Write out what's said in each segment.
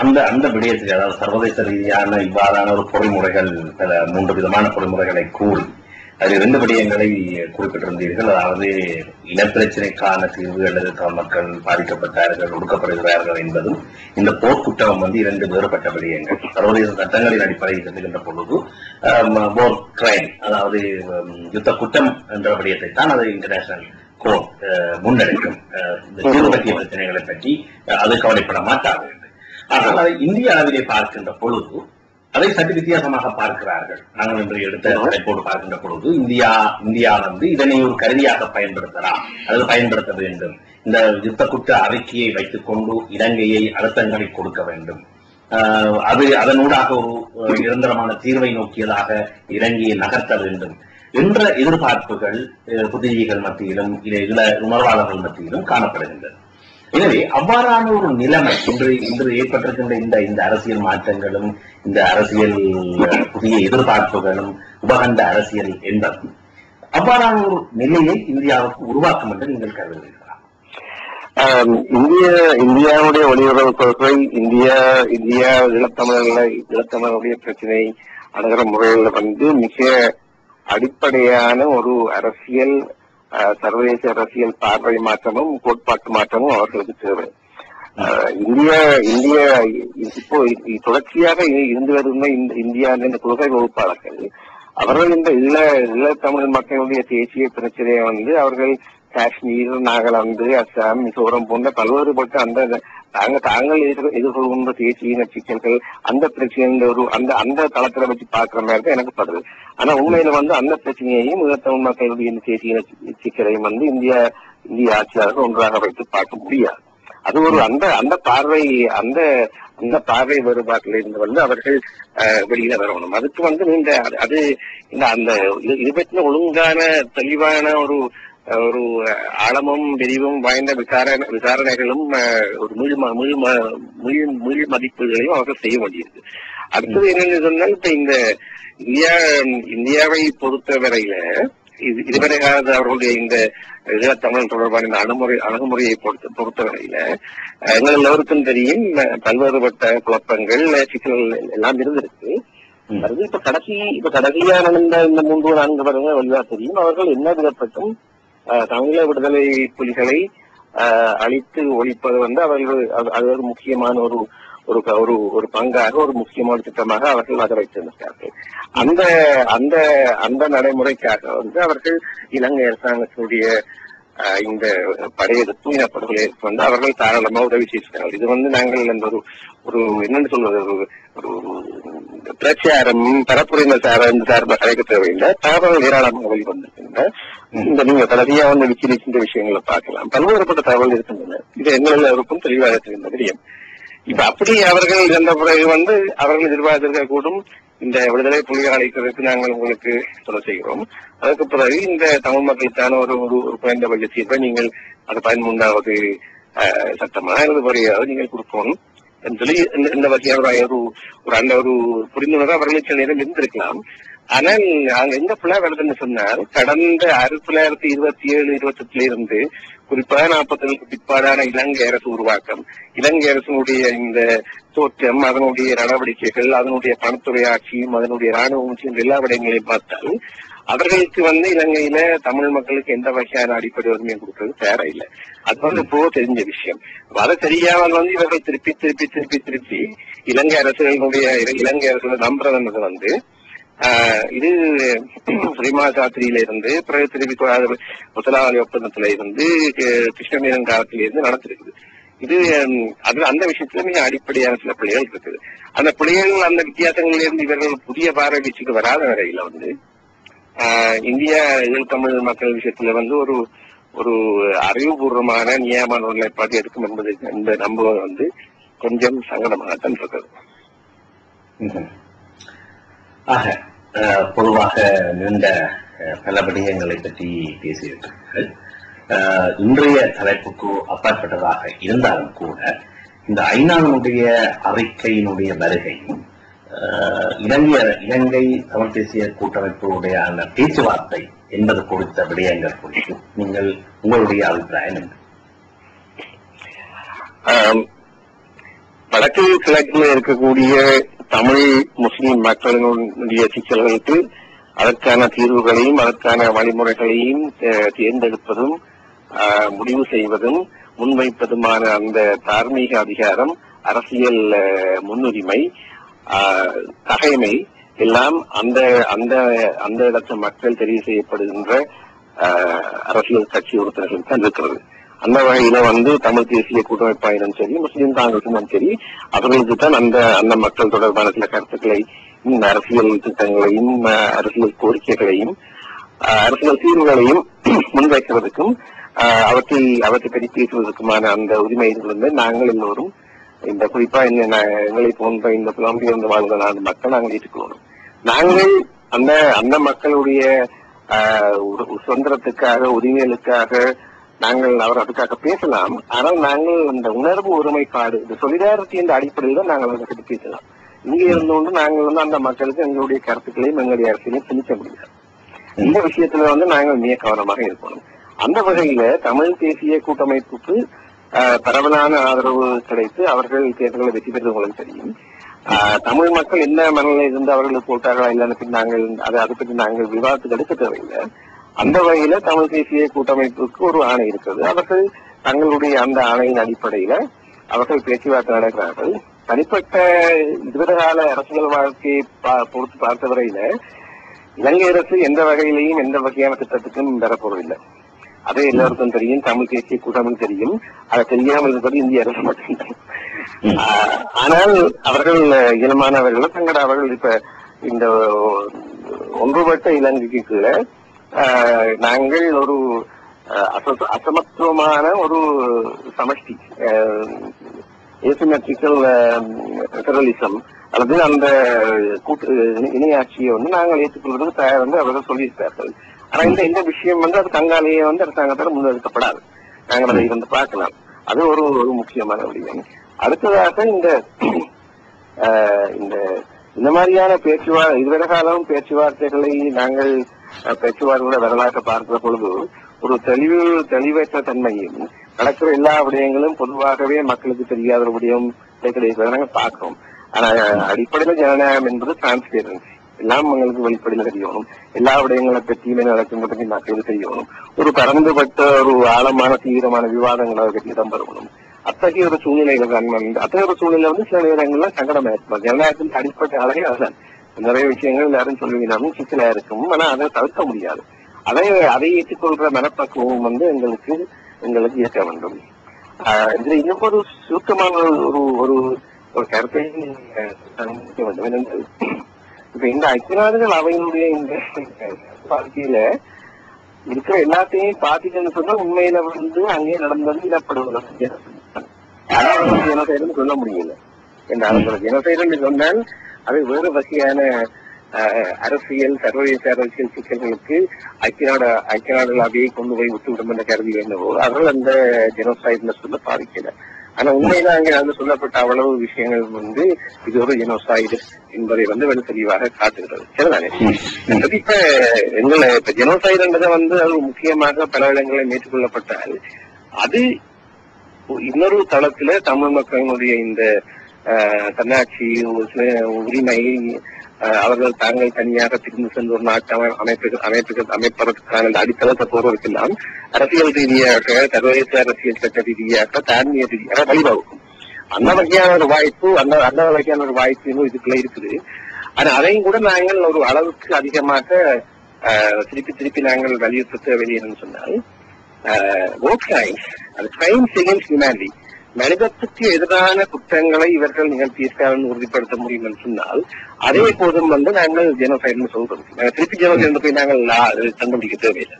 அந்த அந்த விடயத்தில் அதாவது சர்வதேச ரீதியான இவ்வாறான ஒரு பொறிமுறைகள் 3 விதமான பொறிமுறைகளை கூறி அதில் 2 விடயங்களை குறிப்பிட்டிருந்தீர்கள். அதாவது இனப்பிரச்சனைக்கான தீர்வு அல்லது மக்கள் பாதிக்கப்பட்டார்கள், ஒடுக்கப்படுகிறார்கள் என்பதும் இந்த போர்க்குற்றம் 2 வேறுபட்ட விடயங்கள். சர்வதேச சட்டங்களின் அடிப்படையில் செல்லுகின்ற பொழுது போர் கிரைம் அதாவது யுத்த குற்றம் என்ற விடயத்தை தான் அது இன்டர்நேஷனல் கோர்ட் முன்னெடுக்கும். தீர்வு பற்றிய பிரச்சனைகளை பற்றி அது கவலைப்பட மாட்டார்கள். ஆனால் அதை இந்திய அளவிலே பார்க்கின்ற பொழுது அதை சற்று வித்தியாசமாக பார்க்கிறார்கள். நாங்கள் இன்று எடுத்த தலைப்போடு பார்க்கின்ற பொழுது இந்தியா இதனை ஒரு கருவியாக பயன்படுத்தலாம் அல்லது பயன்படுத்த வேண்டும். இந்த யுத்த குற்ற அறிக்கையை வைத்துக் கொண்டு இலங்கையை அழுத்தங்களை கொடுக்க வேண்டும். அது அதனூடாக ஒரு நிரந்தரமான தீர்வை நோக்கியதாக இலங்கையை நகர்த்த வேண்டும் என்ற எதிர்பார்ப்புகள் புதியர்கள் மத்தியிலும் இள உணர்வாளர்கள் மத்தியிலும் காணப்படுகின்றது. எனவே அவ்வாறான ஒரு நிலைமை இன்று ஏற்பட்டிருக்கின்ற இந்த அரசியல் மாற்றங்களும் இந்த அரசியல் புதிய எதிர்பார்ப்புகளும் உபகண்ட அரசியல் என்பதும் அவ்வாறான ஒரு நிலையை இந்தியாவுக்கு உருவாக்கும் என்று நீங்கள் கருதுகிறீர்களா? இந்தியாவுடைய வெளியுறவு கொள்கை இந்தியா ஈழத்தமிழர்களுடைய பிரச்சனை அணுகிற முறையில் மிக அடிப்படையான ஒரு அரசியல் சர்வதேச அரசியல் பார்வை மாற்றமும் கோட்பாட்டு மாற்றமும் அவர்களுக்கு தேவை. இந்திய இப்போ தொடர்ச்சியாக இருந்து வருகின்ற இந்தியா என்ற கொள்கை வகுப்பாளர்கள் அவர்கள் இந்த ஈழத்தமிழ் மக்களுடைய தேசிய பிரச்சனையை அவர்கள் காஷ்மீர், நாகாலாந்து, அஸ்ஸாம், மிசோரம் போன்ற பல்வேறுபட்ட தாங்கள் எதிர்கொள்கின்ற தேசிய சிக்கல்கள் அந்த பிரச்சனை அந்த தளத்துல வச்சு பார்க்கிற மாதிரி தான் எனக்கு படுது. ஆனா உண்மையில அந்த பிரச்சனையையும் ஈழத்தமிழ் மக்களுடைய தேசிய சிக்கலையும் இந்திய ஆட்சியாளர்கள் ஒன்றாக வைத்து பார்க்க முடியாது. அது ஒரு அந்த பார்வை வேறுபாட்டில் இருந்து அவர்கள் வெளியில வரணும். அதுக்கு இது பற்றின ஒழுங்கான தெளிவான ஒரு ஆழமும் விரிவும் வாய்ந்த விசாரணைகளும் ஒரு மீள் மதிப்புகளையும் அவர்கள் செய்ய வேண்டியிருக்கு. அடுத்தது என்னன்னு சொன்னால் இப்ப இந்த இந்தியாவை பொறுத்தவரையில இதுவரை அவர்களுடைய இந்த ஈழத்தமிழ் தொடர்பான இந்த அணுகுமுறையை பொறுத்தவரையில எங்கள் எல்லோருக்கும் தெரியும் பல்வேறுபட்ட குழப்பங்கள் சிக்கல்கள் எல்லாம் இருந்திருக்கு. அது இப்ப கடைசியா நடந்த இந்த 3-4 வருடங்கள் வழியா தெரியும் அவர்கள் என்ன விதப்பட்டும் தமிழக விடுதலை புலிகளை அழித்து ஒழிப்பது அவர்கள் அது ஒரு முக்கியமான ஒரு பங்காக ஒரு முக்கியமான திட்டமாக அவர்கள் அதை வைத்திருந்தார்கள். அந்த நடைமுறைக்காக அவர்கள் இலங்கை அரசாங்கத்தினுடைய இந்த படையெடுப்பு இனப்படுகொலை அவர்கள் தாராளமா உதவி செய்கிறார்கள். இது நாங்கள் அந்த ஒரு என்னன்னு சொல்வது ஒரு பிரச்சாரம் பரப்புரைந்த சார்பாக அழைக்க தேவையில்லை. தகவல்கள் ஏராளமாக வெளிவந்திருக்கின்றன. இந்த நீங்க கடைசியா விக்கிரிக்கின்ற விஷயங்களை பார்க்கலாம். பல்வேறுபட்ட தகவல் இருக்கின்றன. இது எங்கள் எல்லோருக்கும் தெளிவாக தெரிந்த தெரியும். இப்ப அப்படி அவர்கள் இருந்த பிறகு அவர்கள் எதிர்பார்த்திருக்க கூடும் இந்த விடுதலை புலிகள் அழைக்கிறதுக்கு நாங்கள் உங்களுக்கு சொல்ல செய்கிறோம். அதற்கு பிறகு இந்த தமிழ் மக்களுக்கான ஒரு குறைந்தபட்ச தீர்ப்பை நீங்கள் அது 13வது சட்டமா அல்லது வரையாவது நீங்கள் கொடுக்கணும் சொல்லி இந்த வகையான ஒரு புரிந்துணர்வு அவர்களுக்கு நேரம் இருந்திருக்கலாம். ஆனால் அங்க எந்த பிள்ளை வருதுன்னு சொன்னால் கடந்த 1927-28 இருந்து குறிப்பாக 40களுக்கு பிற்பாடான இலங்கை அரசு உருவாக்கம், இலங்கை அரசனுடைய இந்த தோற்றம், அதனுடைய நடவடிக்கைகள், அதனுடைய பணத்துறை ஆட்சியும் அதனுடைய ராணுவம் எல்லா விடயங்களையும் பார்த்தால் அவர்களுக்கு இலங்கையில தமிழ் மக்களுக்கு எந்த வகையான அடிப்படை உரிமையை கொடுக்கறது தேவையில்லை. அது இப்போ தெரிஞ்ச விஷயம். அதை தெரியாமல் இவர்கள் திருப்பி இலங்கை அரசுடைய நம்புறது இது ஸ்ரீமா சாத்திரியில இருந்து பிறகு திருப்பி முதலாளி ஒப்பந்தத்தில இருந்து கிருஷ்ணமீரன் காலத்தில இருந்து நடந்திருக்குது. இது அந்த விஷயத்துல மிக அடிப்படையான சில பிள்ளைகள் இருக்குது. அந்த பிள்ளைகள் அந்த வித்தியாசங்களில் இருந்து இவர்கள் புதிய பார்வை வீச்சுக்கு வராத வரையில இந்தியா ஈழத்தமிழ் மக்கள் விஷயத்துல ஒரு அறிவுபூர்வமான நியாயமான ஒரு நிலைப்பாடு எடுக்கும் என்பது இந்த நம்புவது கொஞ்சம் சங்கடமாகத்தான் இருக்குது. ஆக பொதுவாக நீண்ட பல விடயங்களை பற்றி பேசியிருக்கிறார்கள். இன்றைய தலைப்புக்கு அப்பாற்பட்டதாக இருந்தாலும் கூட இந்த ஐநாவினுடைய அறிக்கையினுடைய வருகையும் இலங்கை தமிழ் தேசிய கூட்டமைப்புடைய அந்த பேச்சுவார்த்தை என்பது குறித்த விடயங்கள் குறித்து நீங்கள் உங்களுடைய அபிப்பிராயம் என்ன? வடக்கு கிழக்கில் இருக்கக்கூடிய தமிழ் முஸ்லிம் மக்களினுடைய சிக்கல்களுக்கு அதற்கான தீர்வுகளையும் அதற்கான வழிமுறைகளையும் தேர்ந்தெடுப்பதும் முடிவு செய்வதும் முன்வைப்பதுமான அந்த தார்மீக அதிகாரம், அரசியல் முன்னுரிமை, தகைமை எல்லாம் அந்த அந்த அந்த இடத்து மக்கள் தெரிவு செய்யப்படுகின்ற அரசியல் கட்சி உறுப்பினர்கள் தான் இருக்கிறது. அந்த வகையில தமிழ் தேசிய கூட்டமைப்பாயினும் சரி, முஸ்லீம் காங்கிரசும் சரி, அவர்களுக்கு தான் அந்த அந்த மக்கள் தொடர்பான சில கருத்துக்களை, அரசியல் திட்டங்களையும் அரசியல் கோரிக்கைகளையும் அரசியல் தீர்வுகளையும் முன்வைக்கிறதுக்கும் அவற்றை பற்றி பேசுவதற்குமான அந்த உரிமையிலிருந்து நாங்கள் எல்லோரும் இந்த குறிப்பா எங்களை போன்ற இந்த புலம்பெயர்ந்து வாழ்ந்த நாடு மக்கள் நாங்கள் ஏற்றுக்கொள்ளணும். நாங்கள் அந்த அந்த மக்களுடைய சுதந்திரத்துக்காக, உரிமைகளுக்காக நாங்கள் அதுக்காக பேசலாம். ஆனால் நாங்கள் இந்த உணர்வு ஒருமைப்பாடு, இந்த சொலிடாரிட்டி என்ற அடிப்படையில் தான் நாங்கள் அதை பற்றி பேசலாம். இங்கே இருந்தோண்டு நாங்கள் அந்த மக்களுக்கு எங்களுடைய கருத்துக்களையும் எங்களுடைய அரசியலையும் திணிக்க முடியாது. இந்த விஷயத்துல நாங்கள் மிக கவனமாக இருக்கணும். அந்த வகையில தமிழ் தேசிய கூட்டமைப்புக்கு பரவலான ஆதரவு கிடைத்து அவர்கள் தேர்தல்களை வெற்றி பெற்றது உங்களுக்கு தெரியும். தமிழ் மக்கள் என்ன மனநிலை இருந்து அவர்களுக்கு போட்டார்களா இல்லைன்னு நாங்கள் அதை பற்றி நாங்கள் விவாதத்துக்கு எடுக்க தேவையில்லை. அந்த வகையில தமிழ் தேசிய கூட்டமைப்புக்கு ஒரு ஆணை இருக்கிறது. அவர்கள் தங்களுடைய அந்த ஆணையின் அடிப்படையில அவர்கள் பேச்சுவார்த்தை நடக்கிறார்கள். தனிப்பட்ட இருவகால அரசியல் வாழ்க்கையை பொறுத்து பார்த்தவரையில இலங்கை அரசு எந்த வகையிலையும் எந்த வகையான திட்டத்துக்கும் பெறப்போவதில்லை. அதே எல்லாருக்கும் தெரியும், தமிழ் தேசிய கூட்டமைப்பு தெரியும். அதை தெரியாமல் இருப்பது இந்திய அரசு மட்டும்தான். ஆனால் அவர்கள் இயல்பானவர்கள் தங்கட அவர்கள் இப்ப இந்த ஒன்றுபட்ட இலங்கைக்கு கீழே நாங்கள் ஒரு அசமத்துவமான ஒரு சமஷ்டி ஏசிமெட்ரிக்கல் பெடரலிசம் அல்லது அந்த இணையாட்சியை நாங்கள் ஏற்றுக்கொள்வதற்கு தயார் அவர்கள் சொல்லியிருப்பார்கள். ஆனா இந்த விஷயம் அது தங்காலேயே அரசாங்கத்தால் முன்னெடுக்கப்படாது. நாங்கள் அதை பார்க்கலாம். அது ஒரு முக்கியமான விடயம். அடுத்ததாக இந்த மாதிரியான இதுவரை காலம் பேச்சுவார்த்தைகளை நாங்கள் பேச்சுவார்த்தைகளை வரலாற்றை பார்க்கிற பொழுது ஒரு தெளிவற்ற தன்மையும் நடக்கிற எல்லா விடயங்களும் பொதுவாகவே மக்களுக்கு தெரியாத ஒரு விடயம் கிடைக்கிறத நாங்கள் பார்க்கிறோம். ஆனா அடிப்படையில ஜனநாயகம் என்பது டிரான்ஸ்பேரன்சி, எல்லாம் எங்களுக்கு வெளிப்படையில தெரியணும். எல்லா விடயங்களை பற்றியுமே நடக்கும் மக்களுக்கு தெரியணும். ஒரு பரந்துபட்ட ஒரு ஆழமான தீவிரமான விவாதங்களை பற்றி இடம்பெறணும். அத்தகைய ஒரு சூழ்நிலைகள் அத்தகைய ஒரு சூழ்நிலை சில நேரங்கள்ல சங்கடமா இருக்கும். ஜனநாயகத்தின் அடிப்படை அழகே அதுதான். நிறைய விஷயங்கள் எல்லாரும் சொல்லுவீங்க சிக்கலா இருக்கும். ஆனா அதை தவிர்க்க முடியாது. அதை ஏற்றுக்கொள்ற மனப்பக்குவம் எங்களுக்கு இயக்க வேண்டும். இதுல இன்னும் ஒரு சுருக்கமான ஒரு கருத்தை வேண்டும். இப்ப இந்த ஐக்கிய நாடுகள் அவையினுடைய இந்த வாழ்க்கையில இருக்கிற எல்லாத்தையும் பாத்தீங்கன்னு சொன்னா உண்மையில அங்கே நடந்தது இடப்படுவது ஜனசைடுன்னு சொல்ல முடியல. ஜனசைடுன்னு சொன்னால் அது வேறு வகையான அரசியல், சர்வதேச அரசியல் சிக்கல்களுக்கு ஐக்கிய நாடுகள் அவையை கொண்டு போய் விட்டுவிடும் என்ற கருதி என்னவோ அவர்கள் அந்த ஜெனோசைடுன்னு சொல்ல பாதிக்கல. ஆனா உண்மையில அங்கே சொல்லப்பட்ட அவ்வளவு விஷயங்கள் இது ஒரு ஜெனோசைடு என்பதை வெகு தெளிவாக காட்டுகிறது. சரிதானே? இப்ப ஜெனோசைடு என்பதை அது முக்கியமாக பல இடங்களில் ஏற்றுக்கொள்ளப்பட்டால் அது இன்னொரு தளத்துல தமிழ் மக்களினுடைய இந்த தன்னாட்சி உரிமை, அவர்கள் தாங்கள் தனியாக திரும்பி சென்று ஒரு நாட்டு அமைப்பதற்கான அடித்தளத்தை போறதற்கெல்லாம் அரசியல் ரீதியாக, சர்வதேச அரசியல் சட்ட ரீதியாக, தார்மீக ரீதியாக வழிவகுக்கும். அந்த வகையான ஒரு வாய்ப்பு அந்த வகையான ஒரு வாய்ப்பு இதுக்குள்ள இருக்குது. ஆனா அதையும் கூட நாங்கள் ஒரு அளவுக்கு அதிகமாக திருப்பி நாங்கள் வலியுறுத்த வெளியேன்னு சொன்னால் கிரைம்ஸ் அகெயின்ஸ்ட் ஹியூமனிட்டி, மனிதத்துக்கு எதிரான குற்றங்களை இவர்கள் நிகழ்த்தியிருக்கார்கள் உறுதிப்படுத்த முடியும் என்று சொன்னால் அதே போதும் நாங்கள் ஜெனோசைடுன்னு சொல்றோம். திருப்பி ஜெனோசைடு போய் நாங்கள் கண்டுபிடிக்க தேவையில்லை.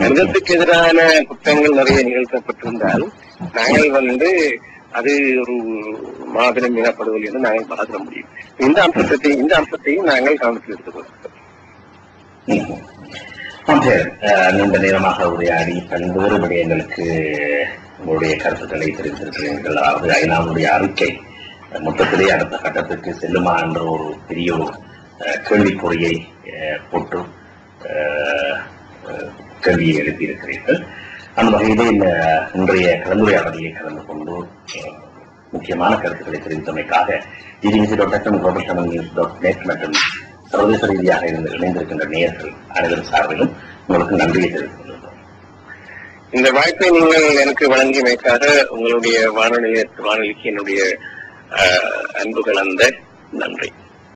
மனிதத்துக்கு எதிரான குற்றங்கள் நிறைய நிகழ்த்தப்பட்டிருந்தால் நாங்கள் அது ஒரு மாபெரும் இனப்படுகொலை என்று நாங்கள் பார்க்க முடியும். இந்த அம்சத்தையும் நாங்கள் கவனத்தில் எடுத்துக்கொள்கிறோம். நீண்ட நேரமாக உரையாடி பல்வேறு விடயங்களுக்கு உங்களுடைய கருத்துக்களை தெரிவித்திருக்கிறீர்கள். அதாவது ஐநாவுடைய அறிக்கை மொத்தத்திலே அடுத்த கட்டத்துக்கு செல்லுமா என்ற ஒரு பெரிய ஒரு கேள்விக்குறியை போட்டு கேள்வியை எழுப்பியிருக்கிறீர்கள். அந்த வகையிலே இந்த இன்றைய கலந்துரையாடலை கலந்து கொண்டு முக்கியமான கருத்துக்களை தெரிவித்தமைக்காக bbc.fm/news.net மற்றும் சர்வதேச ரீதியாக இணைந்திருக்கின்ற நேயர்கள் அனைவரும் சார்பிலும் உங்களுக்கு நன்றியை தெரிவித்துள்ளோம். இந்த வாய்ப்பை நீங்கள் எனக்கு வழங்கியமைக்காக உங்களுடைய வானொலிக்கு என்னுடைய அன்பு கலந்த நன்றி.